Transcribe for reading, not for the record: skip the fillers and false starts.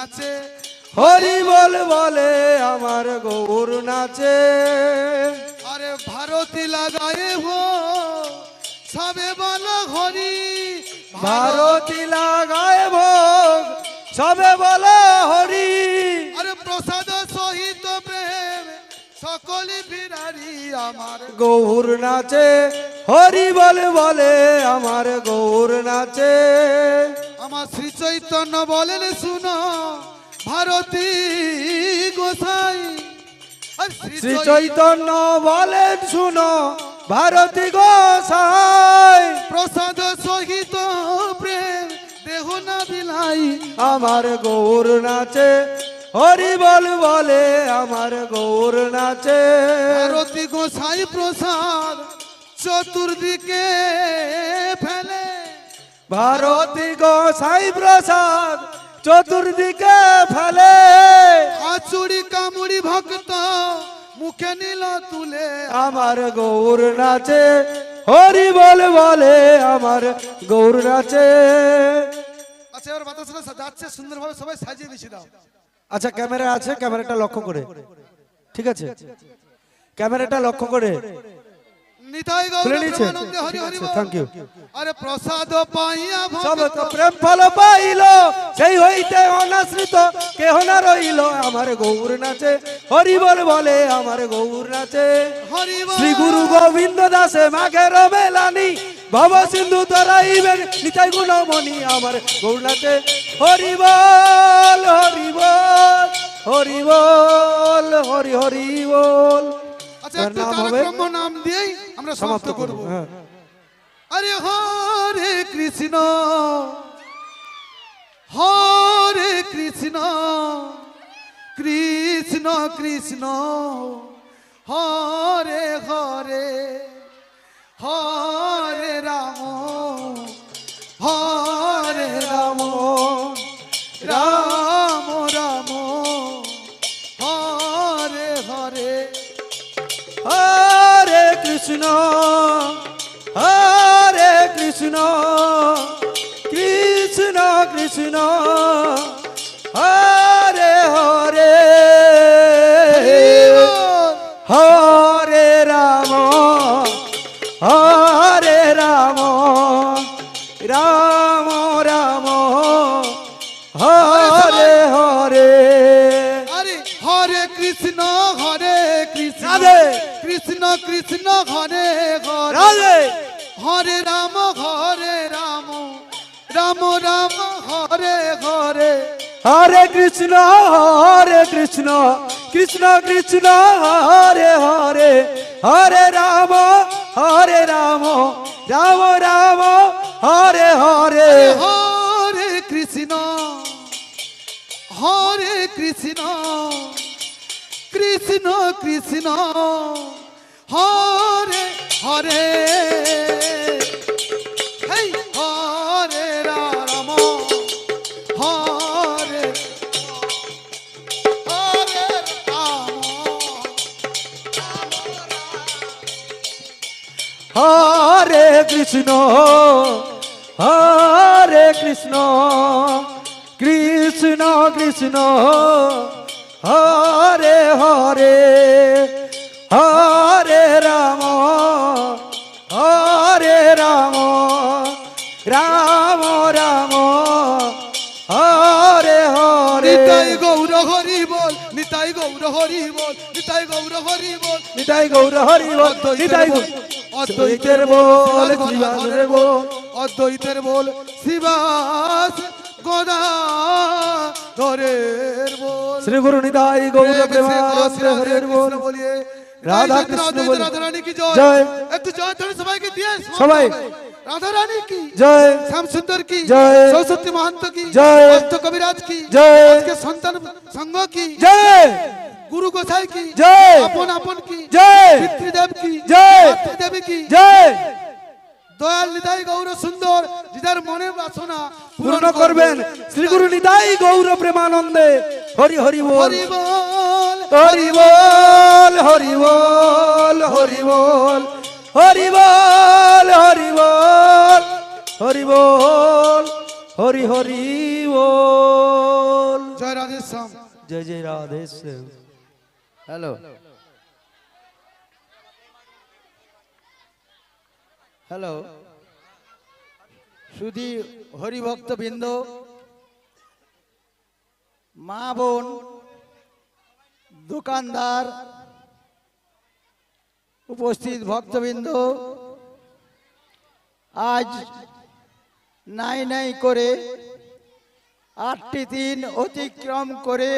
নাচে হরি বল বলে আমার গৌর নাচে। আরে ভারতী লাগায়ে হো সবে বলো হরি ভারতী লাগায় ভোগ সবে বলে হরি। আরে প্রসাদ সহিত প্রেম সকলে বিনারী আমার গৌর নাচে হরি বল বলে আমার গৌর নাচে। আমার শ্রী চৈতন্য বলেন শুনো ভারতী গোসাই আর শ্রী চৈতন্য বলেন শুনো ভারতী গোসাই। প্রসাদ সহিত প্রেম দেহ না বিলাই আমার গৌর নাচে হরি বল বলে আমার গৌর নাচে। ভারতী গোসাই প্রসাদ চতুর্দিকে ফেলে ভারতী গোসাই প্রসাদ চতুর্দিকে ফেলে। আচুরি কামুড়ি ভক্ত মুখে নিল তুলে আমার গৌর নাচে হরি বল বলে আমার গৌর নাচে। আচ্ছা এবার বাতাসটা যাচ্ছে সুন্দরভাবে সবাই সাজিয়ে দিছি দাও। আচ্ছা ক্যামেরা আছে, ক্যামেরাটা লক্ষ্য করে, ঠিক আছে ক্যামেরাটা লক্ষ্য করে নিতাই গৌর খুলে নিচ্ছে। প্রেমানন্দে হরি হরি বল। Thank you. আরে প্রসাদ পাইয়া সব ভক্ত তো প্রেম ফল পাইল সেই হইতে অনাশ্রিত কেহ না রইল। আমার গৌর নাচে হরি বল বলে আমার গৌর নাচে। হরি বল। শ্রী গুরু গোবিন্দ দাসে মাঘের মেলানি ভব সিন্ধু তরাইবেন নিতাই গুণমণি আমার গৌর নাচে। হরি বল হরি বল হরি বল হরি হরি বল। আচ্ছা তার একটু নাম হবে তারকব্রহ্ম নাম দিয়েই আমরা সমাপ্ত করব। হ্যাঁ। আরে হরে কৃষ্ণ হরে কৃষ্ণ কৃষ্ণ কৃষ্ণ হরে হরে হরে রাম হরে রাম রাম রাম হরে হরে হরে কৃষ্ণ হরে কৃষ্ণ কৃষ্ণ কৃষ্ণ হরে হরে হরে রাম হরে রাম রাম রাম হরে হরে। আরে হরে কৃষ্ণ রাধে। কৃষ্ণ কৃষ্ণ হরে হরে রাধে। হরে রাম রাম রাম হরে হরে হরে কৃষ্ণ কৃষ্ণ কৃষ্ণ হরে হরে হরে রাম রাম রাম হরে হরে। হরে কৃষ্ণ কৃষ্ণ কৃষ্ণ হরে হরে হেই হরে রাম হরে হরে রাম হরে কৃষ্ণ কৃষ্ণ কৃষ্ণ হরে হরে হরে রাম রাম রাম হরে হরে। নিতাই গৌর হরি বল নিতাই গৌর হরি বল নিতাই গৌর হরি বল নিতাই গৌর হরি বল নিতাই অদ্বৈতের বল শ্রীবাসের বল অদ্বৈতের বল শিবাস গদা ধরের বল শ্রী গুরু নিতাই গৌর প্রেমানন্দে হরির বল বলিয়ে রাধা কৃষ্ণ বল রাধা রানী কি জয় জয়। একটু জয় ধরে সবাইকে দিয়ে সবাই। রাধা রানী কি জয় শ্যাম সুন্দর কি জয়। সরস্বতী মহান্ত কি জয়। অষ্ট কবিরাজ কি জয়। আজকে সন্তান সংঘ কি জয় গুরু গোসাই কি জয়। আপন আপন কি জয়। পিতৃদেব কি জয়। মাতৃদেবী কি জয়। দয়াল নিতাই গৌর সুন্দর যার মনের বাসনা পূর্ণ করবেন শ্রী গুরু নিতাই গৌর প্রেমানন্দে হরি হরি বল হরি বল হরি বল হরি বল হরি বল হরি বল হরি বল হরি বল হরি হরি বল। জয় রাধেশ্যাম। জয় জয় রাধে শ্যাম। হ্যালো হ্যালো শুধু হরিভক্তবৃন্দ, মা বোন, দোকানদার, উপস্থিত ভক্তবৃন্দ, আজ নাই নাই করে 8টি দিন অতিক্রম করে